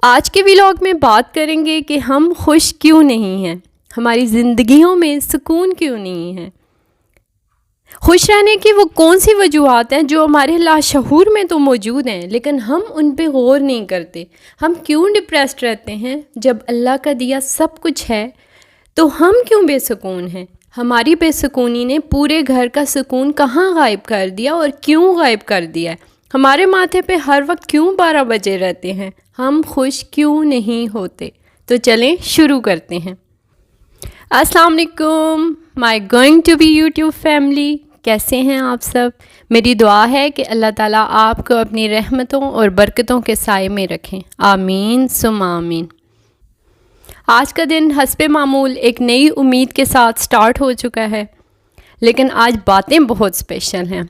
آج کے ولاگ میں بات کریں گے کہ ہم خوش کیوں نہیں ہیں، ہماری زندگیوں میں سکون کیوں نہیں ہے۔ خوش رہنے کی وہ کون سی وجوہات ہیں جو ہمارے لاشعور میں تو موجود ہیں لیکن ہم ان پہ غور نہیں کرتے۔ ہم کیوں ڈپریسڈ رہتے ہیں جب اللہ کا دیا سب کچھ ہے؟ تو ہم کیوں بے سکون ہیں؟ ہماری بے سکونی نے پورے گھر کا سکون کہاں غائب کر دیا اور کیوں غائب کر دیا ہے؟ ہمارے ماتھے پہ ہر وقت کیوں 12 بجے رہتے ہیں؟ ہم خوش کیوں نہیں ہوتے؟ تو چلیں شروع کرتے ہیں۔ السلام علیکم my going to be YouTube family, کیسے ہیں آپ سب؟ میری دعا ہے کہ اللہ تعالیٰ آپ کو اپنی رحمتوں اور برکتوں کے سائے میں رکھیں، آمین ثم آمین۔ آج کا دن حسب معمول ایک نئی امید کے ساتھ سٹارٹ ہو چکا ہے، لیکن آج باتیں بہت اسپیشل ہیں۔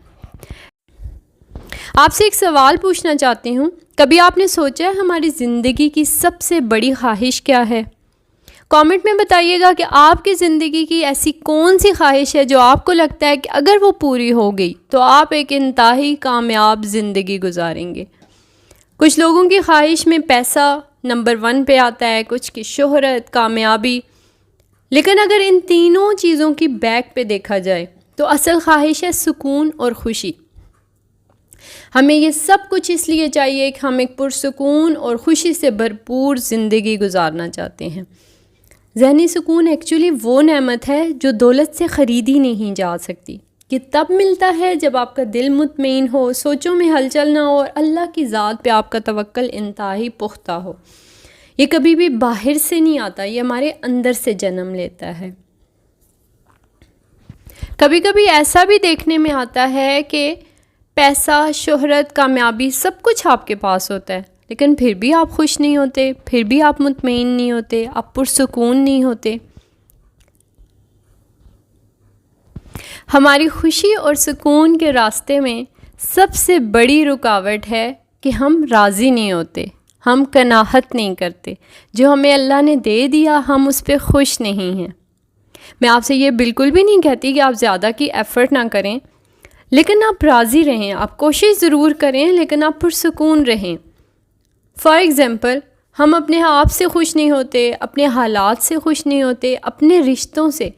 آپ سے ایک سوال پوچھنا چاہتی ہوں، کبھی آپ نے سوچا ہے ہماری زندگی کی سب سے بڑی خواہش کیا ہے؟ کامنٹ میں بتائیے گا کہ آپ کی زندگی کی ایسی کون سی خواہش ہے جو آپ کو لگتا ہے کہ اگر وہ پوری ہو گئی تو آپ ایک انتہائی کامیاب زندگی گزاریں گے۔ کچھ لوگوں کی خواہش میں پیسہ نمبر 1 پہ آتا ہے، کچھ کی شہرت، کامیابی، لیکن اگر ان تینوں چیزوں کی بیک پہ دیکھا جائے تو اصل خواہش ہے سکون اور خوشی۔ ہمیں یہ سب کچھ اس لیے چاہیے کہ ہم ایک پرسکون اور خوشی سے بھرپور زندگی گزارنا چاہتے ہیں۔ ذہنی سکون ایکچولی وہ نعمت ہے جو دولت سے خریدی نہیں جا سکتی۔ یہ تب ملتا ہے جب آپ کا دل مطمئن ہو، سوچوں میں ہلچل نہ ہو اور اللہ کی ذات پہ آپ کا توکل انتہائی پختہ ہو۔ یہ کبھی بھی باہر سے نہیں آتا، یہ ہمارے اندر سے جنم لیتا ہے۔ کبھی کبھی ایسا بھی دیکھنے میں آتا ہے کہ پیسہ، شہرت، کامیابی سب کچھ آپ کے پاس ہوتا ہے، لیکن پھر بھی آپ خوش نہیں ہوتے، پھر بھی آپ مطمئن نہیں ہوتے، آپ پرسکون نہیں ہوتے۔ ہماری خوشی اور سکون کے راستے میں سب سے بڑی رکاوٹ ہے کہ ہم راضی نہیں ہوتے، ہم قناعت نہیں کرتے۔ جو ہمیں اللہ نے دے دیا ہم اس پہ خوش نہیں ہیں۔ میں آپ سے یہ بالکل بھی نہیں کہتی کہ آپ زیادہ کی ایفرٹ نہ کریں، لیکن آپ راضی رہیں، آپ کوشش ضرور کریں لیکن آپ پرسکون رہیں۔ فار ایگزامپل، ہم اپنے آپ سے خوش نہیں ہوتے، اپنے حالات سے خوش نہیں ہوتے، اپنے رشتوں سے۔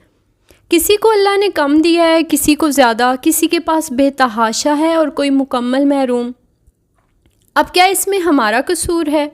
کسی کو اللہ نے کم دیا ہے، کسی کو زیادہ، کسی کے پاس بے تحاشا ہے اور کوئی مکمل محروم۔ اب کیا اس میں ہمارا قصور ہے؟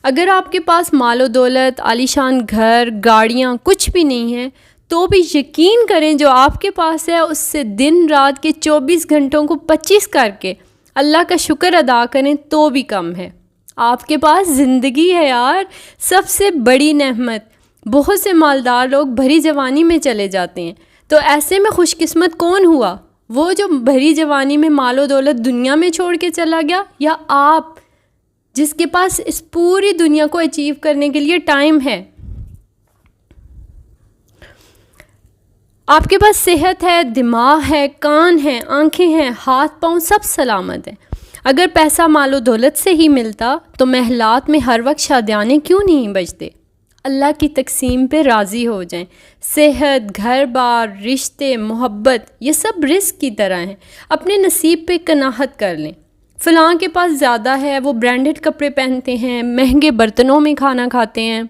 اگر آپ کے پاس مال و دولت، عالیشان گھر، گاڑیاں کچھ بھی نہیں ہیں، تو بھی یقین کریں جو آپ کے پاس ہے اس سے دن رات کے 24 گھنٹوں کو 25 کر کے اللہ کا شکر ادا کریں تو بھی کم ہے۔ آپ کے پاس زندگی ہے یار، سب سے بڑی نعمت۔ بہت سے مالدار لوگ بھری جوانی میں چلے جاتے ہیں، تو ایسے میں خوش قسمت کون ہوا؟ وہ جو بھری جوانی میں مال و دولت دنیا میں چھوڑ کے چلا گیا، یا آپ جس کے پاس اس پوری دنیا کو اچیو کرنے کے لیے ٹائم ہے؟ آپ کے پاس صحت ہے، دماغ ہے، کان ہے، آنکھیں ہیں، ہاتھ پاؤں سب سلامت ہیں۔ اگر پیسہ مال و دولت سے ہی ملتا تو محلات میں ہر وقت شادیانے کیوں نہیں بجتے؟ اللہ کی تقسیم پہ راضی ہو جائیں۔ صحت، گھر بار، رشتے، محبت، یہ سب رزق کی طرح ہیں۔ اپنے نصیب پہ قناعت کر لیں۔ فلاں کے پاس زیادہ ہے، وہ برانڈڈ کپڑے پہنتے ہیں، مہنگے برتنوں میں کھانا کھاتے ہیں،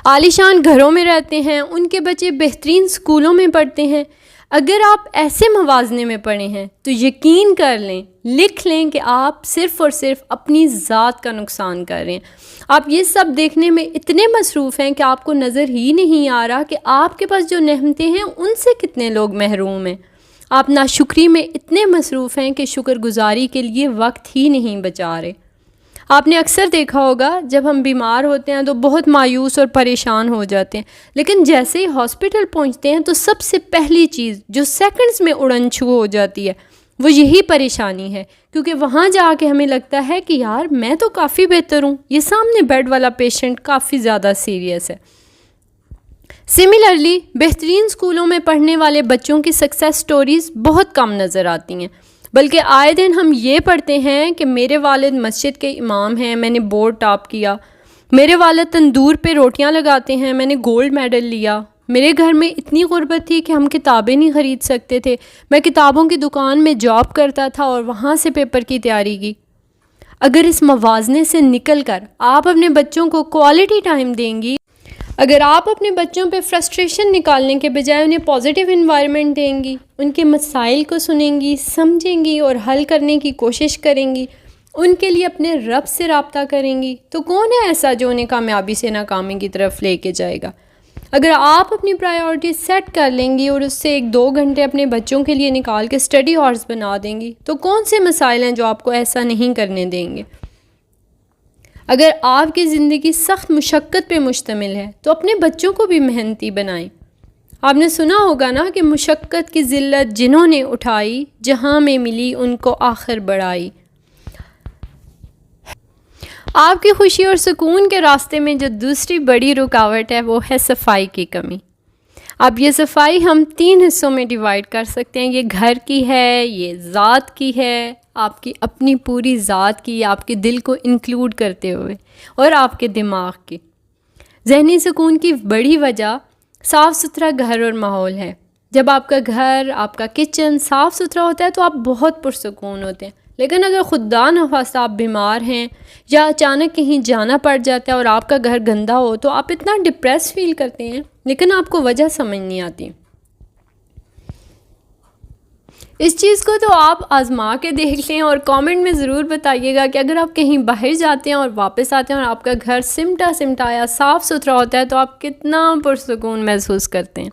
عالیشان گھروں میں رہتے ہیں، ان کے بچے بہترین اسکولوں میں پڑھتے ہیں۔ اگر آپ ایسے موازنے میں پڑے ہیں تو یقین کر لیں، لکھ لیں کہ آپ صرف اور صرف اپنی ذات کا نقصان کر رہے ہیں۔ آپ یہ سب دیکھنے میں اتنے مصروف ہیں کہ آپ کو نظر ہی نہیں آ رہا کہ آپ کے پاس جو نعمتیں ہیں ان سے کتنے لوگ محروم ہیں۔ آپ ناشکری میں اتنے مصروف ہیں کہ شکر گزاری کے لیے وقت ہی نہیں بچا رہے۔ آپ نے اکثر دیکھا ہوگا جب ہم بیمار ہوتے ہیں تو بہت مایوس اور پریشان ہو جاتے ہیں، لیکن جیسے ہی ہاسپٹل پہنچتے ہیں تو سب سے پہلی چیز جو سیکنڈز میں اڑن چھو ہو جاتی ہے وہ یہی پریشانی ہے، کیونکہ وہاں جا کے ہمیں لگتا ہے کہ یار میں تو کافی بہتر ہوں، یہ سامنے بیڈ والا پیشنٹ کافی زیادہ سیریس ہے۔ سملرلی بہترین اسکولوں میں پڑھنے والے بچوں کی سکسیس سٹوریز بہت کم نظر آتی ہیں، بلکہ آئے دن ہم یہ پڑھتے ہیں کہ میرے والد مسجد کے امام ہیں، میں نے بورڈ ٹاپ کیا، میرے والد تندور پہ روٹیاں لگاتے ہیں، میں نے گولڈ میڈل لیا، میرے گھر میں اتنی غربت تھی کہ ہم کتابیں نہیں خرید سکتے تھے، میں کتابوں کی دکان میں جاب کرتا تھا اور وہاں سے پیپر کی تیاری کی۔ اگر اس موازنے سے نکل کر آپ اپنے بچوں کو کوالٹی ٹائم دیں گی، اگر آپ اپنے بچوں پہ فرسٹریشن نکالنے کے بجائے انہیں پازیٹیو انوائرمنٹ دیں گی، ان کے مسائل کو سنیں گی، سمجھیں گی اور حل کرنے کی کوشش کریں گی، ان کے لیے اپنے رب سے رابطہ کریں گی، تو کون ہے ایسا جو انہیں کامیابی سے ناکامی کی طرف لے کے جائے گا؟ اگر آپ اپنی پرائیورٹی سیٹ کر لیں گی اور اس سے 1-2 گھنٹے اپنے بچوں کے لیے نکال کے اسٹڈی ہارس بنا دیں گی، تو کون سے مسائل ہیں جو آپ کو ایسا نہیں کرنے دیں گے؟ اگر آپ کی زندگی سخت مشقت پہ مشتمل ہے تو اپنے بچوں کو بھی محنتی بنائیں۔ آپ نے سنا ہوگا نا کہ مشقت کی ذلت جنہوں نے اٹھائی، جہاں میں ملی ان کو آخر بڑھائی۔ آپ کی خوشی اور سکون کے راستے میں جو دوسری بڑی رکاوٹ ہے وہ ہے صفائی کی کمی۔ اب یہ صفائی ہم 3 حصوں میں ڈیوائیڈ کر سکتے ہیں، یہ گھر کی ہے، یہ ذات کی ہے، آپ کی اپنی پوری ذات کی، آپ کے دل کو انکلوڈ کرتے ہوئے، اور آپ کے دماغ کی۔ ذہنی سکون کی بڑی وجہ صاف ستھرا گھر اور ماحول ہے۔ جب آپ کا گھر، آپ کا کچن صاف ستھرا ہوتا ہے تو آپ بہت پرسکون ہوتے ہیں، لیکن اگر خدا نخواستہ آپ بیمار ہیں یا اچانک کہیں جانا پڑ جاتا ہے اور آپ کا گھر گندا ہو تو آپ اتنا ڈپریس فیل کرتے ہیں، لیکن آپ کو وجہ سمجھ نہیں آتی۔ اس چیز کو تو آپ آزما کے دیکھ لیں اور کامنٹ میں ضرور بتائیے گا کہ اگر آپ کہیں باہر جاتے ہیں اور واپس آتے ہیں اور آپ کا گھر سمٹایا صاف ستھرا ہوتا ہے تو آپ کتنا پرسکون محسوس کرتے ہیں۔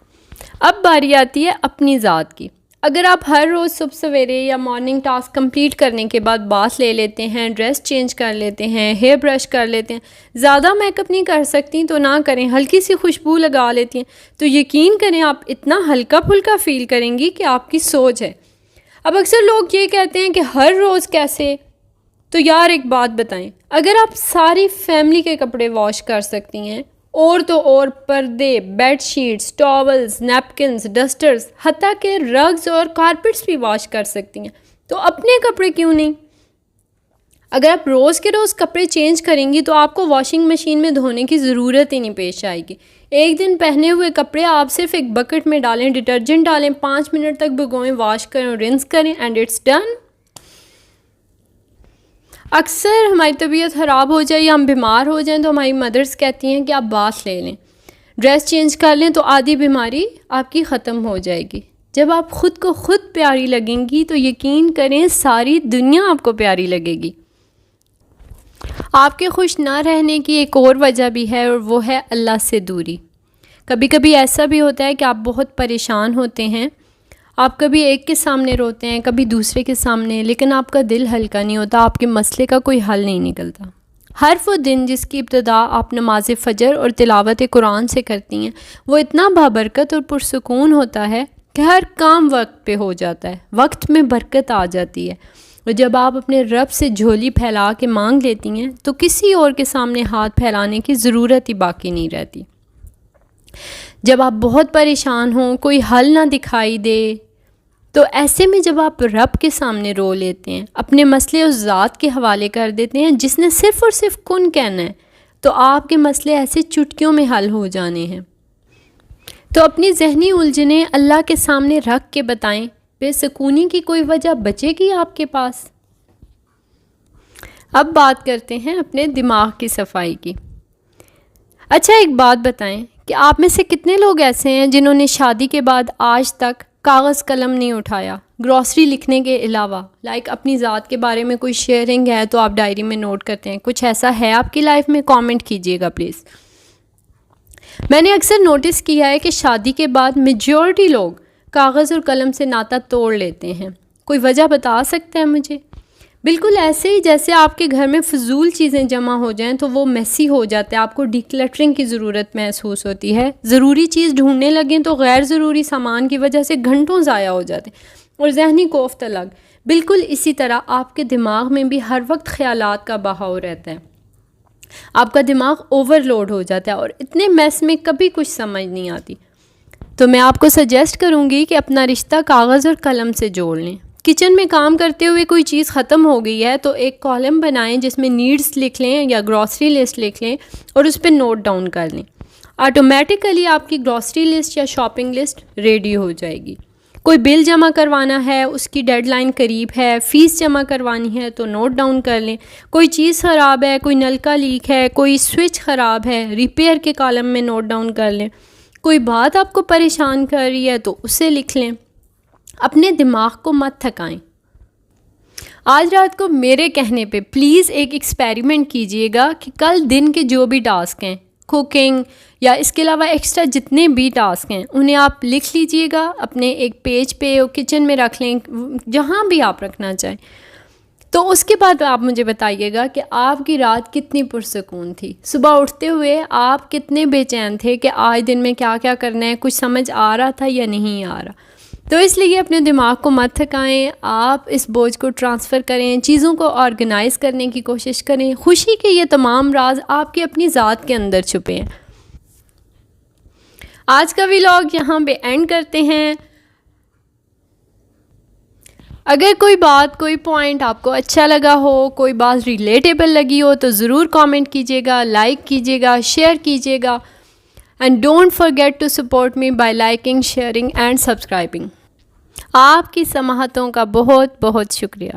اب باری آتی ہے اپنی ذات کی۔ اگر آپ ہر روز صبح سویرے یا مارننگ ٹاسک کمپلیٹ کرنے کے بعد باتھ لے لیتے ہیں، ڈریس چینج کر لیتے ہیں، ہیئر برش کر لیتے ہیں، زیادہ میک اپ نہیں کر سکتی تو نہ کریں، ہلکی سی خوشبو لگا لیتی ہیں، تو یقین کریں آپ اتنا ہلکا پھلکا فیل کریں گی کہ آپ کی سوچ ہے۔ اب اکثر لوگ یہ کہتے ہیں کہ ہر روز کیسے؟ تو یار ایک بات بتائیں، اگر آپ ساری فیملی کے کپڑے واش کر سکتی ہیں، اور تو اور پردے، بیڈ شیٹس، ٹاولز، نیپکنز، ڈسٹرز، حتیٰ کہ رگز اور کارپٹس بھی واش کر سکتی ہیں، تو اپنے کپڑے کیوں نہیں؟ اگر آپ روز کے روز کپڑے چینج کریں گی تو آپ کو واشنگ مشین میں دھونے کی ضرورت ہی نہیں پیش آئے گی۔ ایک دن پہنے ہوئے کپڑے آپ صرف ایک بکٹ میں ڈالیں، ڈٹرجنٹ ڈالیں، 5 منٹ تک بھگوئیں، واش کریں اور رنس کریں، اینڈ اٹس ڈن۔ اکثر ہماری طبیعت خراب ہو جائے یا ہم بیمار ہو جائیں تو ہماری مدرس کہتی ہیں کہ آپ باتھ لے لیں، ڈریس چینج کر لیں، تو آدھی بیماری آپ کی ختم ہو جائے گی۔ جب آپ خود کو خود پیاری لگیں گی تو یقین کریں ساری دنیا آپ کو پیاری لگے گی۔ آپ کے خوش نہ رہنے کی ایک اور وجہ بھی ہے، اور وہ ہے اللہ سے دوری۔ کبھی کبھی ایسا بھی ہوتا ہے کہ آپ بہت پریشان ہوتے ہیں، آپ کبھی ایک کے سامنے روتے ہیں، کبھی دوسرے کے سامنے، لیکن آپ کا دل ہلکا نہیں ہوتا، آپ کے مسئلے کا کوئی حل نہیں نکلتا۔ ہر وہ دن جس کی ابتدا آپ نماز فجر اور تلاوت قرآن سے کرتی ہیں، وہ اتنا بابرکت اور پرسکون ہوتا ہے کہ ہر کام وقت پہ ہو جاتا ہے، وقت میں برکت آ جاتی ہے، اور جب آپ اپنے رب سے جھولی پھیلا کے مانگ لیتی ہیں تو کسی اور کے سامنے ہاتھ پھیلانے کی ضرورت ہی باقی نہیں رہتی۔ جب آپ بہت پریشان ہوں، کوئی حل نہ دکھائی دے، تو ایسے میں جب آپ رب کے سامنے رو لیتے ہیں، اپنے مسئلے اس ذات کے حوالے کر دیتے ہیں جس نے صرف اور صرف کن کہنا ہے، تو آپ کے مسئلے ایسے چٹکیوں میں حل ہو جانے ہیں۔ تو اپنی ذہنی الجھنیں اللہ کے سامنے رکھ کے بتائیں، بے سکونی کی کوئی وجہ بچے گی آپ کے پاس؟ اب بات کرتے ہیں اپنے دماغ کی صفائی کی۔ اچھا ایک بات بتائیں کہ آپ میں سے کتنے لوگ ایسے ہیں جنہوں نے شادی کے بعد آج تک کاغذ قلم نہیں اٹھایا، گروسری لکھنے کے علاوہ؟ اپنی ذات کے بارے میں کوئی شیئرنگ ہے تو آپ ڈائری میں نوٹ کرتے ہیں، کچھ ایسا ہے آپ کی لائف میں؟ کامنٹ کیجئے گا پلیز۔ میں نے اکثر نوٹس کیا ہے کہ شادی کے بعد میجورٹی لوگ کاغذ اور قلم سے ناطہ توڑ لیتے ہیں۔ کوئی وجہ بتا سکتا ہے مجھے؟ بالکل ایسے ہی جیسے آپ کے گھر میں فضول چیزیں جمع ہو جائیں تو وہ میسی ہو جاتا ہے، آپ کو ڈی کلٹرنگ کی ضرورت محسوس ہوتی ہے، ضروری چیز ڈھونڈنے لگیں تو غیر ضروری سامان کی وجہ سے گھنٹوں ضائع ہو جاتے ہیں، اور ذہنی کوفت الگ۔ بالکل اسی طرح آپ کے دماغ میں بھی ہر وقت خیالات کا بہاؤ رہتا ہے، آپ کا دماغ اوور لوڈ ہو جاتا ہے، اور اتنے میس میں کبھی کچھ سمجھ نہیں آتی۔ تو میں آپ کو سجیسٹ کروں گی کہ اپنا رشتہ کاغذ اور قلم سے جوڑ لیں۔ کچن میں کام کرتے ہوئے کوئی چیز ختم ہو گئی ہے تو ایک کالم بنائیں جس میں نیڈس لکھ لیں یا گروسری لسٹ لکھ لیں اور اس پہ نوٹ ڈاؤن کر لیں۔ آٹومیٹیکلی آپ کی گروسری لسٹ یا شاپنگ لسٹ ریڈی ہو جائے گی۔ کوئی بل جمع کروانا ہے، اس کی ڈیڈ لائن قریب ہے، فیس جمع کروانی ہے تو نوٹ ڈاؤن کر لیں. کوئی چیز خراب ہے، کوئی نل کا لیک ہے، کوئی سوئچ خراب ہے، ریپیئر کے کالم میں نوٹ ڈاؤن کر لیں. کوئی بات آپ کو پریشان کر رہی ہے تو اسے لکھ لیں. اپنے دماغ کو مت تھکائیں. آج رات کو میرے کہنے پہ پلیز ایک ایکسپیریمنٹ کیجئے گا کہ کل دن کے جو بھی ٹاسک ہیں، کوکنگ یا اس کے علاوہ ایکسٹرا جتنے بھی ٹاسک ہیں، انہیں آپ لکھ لیجئے گا اپنے ایک پیج پہ، کچن میں رکھ لیں، جہاں بھی آپ رکھنا چاہیں. تو اس کے بعد آپ مجھے بتائیے گا کہ آپ کی رات کتنی پرسکون تھی. صبح اٹھتے ہوئے آپ کتنے بے چین تھے کہ آج دن میں کیا کیا کرنا ہے، کچھ سمجھ آ رہا تھا یا نہیں آ رہا. تو اس لیے اپنے دماغ کو مت تھکائیں، آپ اس بوجھ کو ٹرانسفر کریں، چیزوں کو آرگنائز کرنے کی کوشش کریں. خوشی کے یہ تمام راز آپ کی اپنی ذات کے اندر چھپے ہیں. آج کا ولاگ یہاں پہ اینڈ کرتے ہیں. اگر کوئی بات، کوئی پوائنٹ آپ کو اچھا لگا ہو، کوئی بات ریلیٹیبل لگی ہو تو ضرور کامنٹ کیجیے گا، لائک کیجیے گا، شیئر کیجیے گا. And don't forget to support me by liking, sharing and subscribing. آپ کی سماحتوں کا بہت بہت شکریہ.